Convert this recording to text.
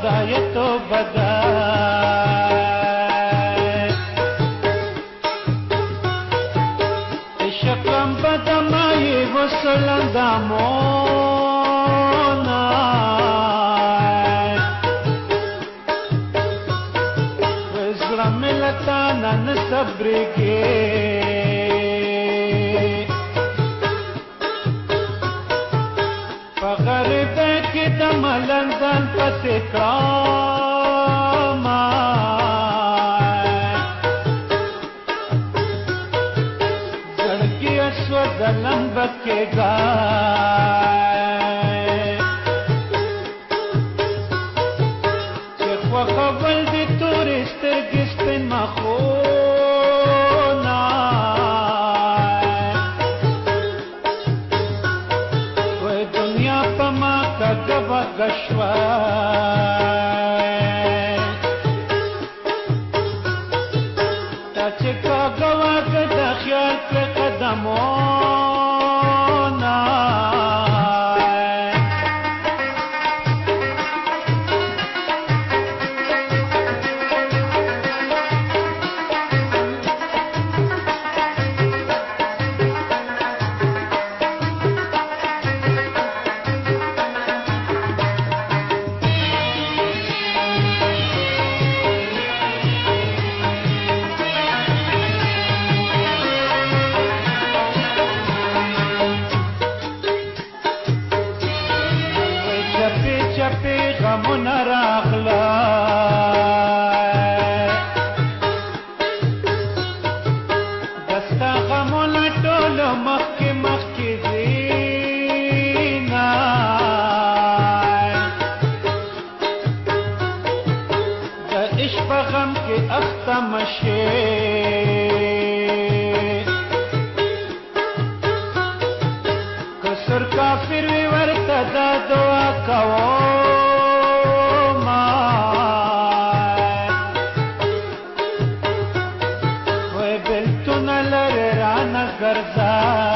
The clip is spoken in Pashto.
خدای توبه ده عشقم بدمای وسلندامونا وزرا ملتانا نصبرگی فغربه کی دم لندن پتی کراما زړګي اسود لمبه کې ګای چې خوخه ول دي تورې سترګې سپین مخونه وې دنیا په ما کګه گشوا تا چې کاغوا د خیال په قدمونه چپی غمون راغلا دستا غمون ټول مخی مخی زینا د عشق غم کی اختم شي کسر کافر وی ورته دا دعا کوما وی بلتون لر رانه ګرځا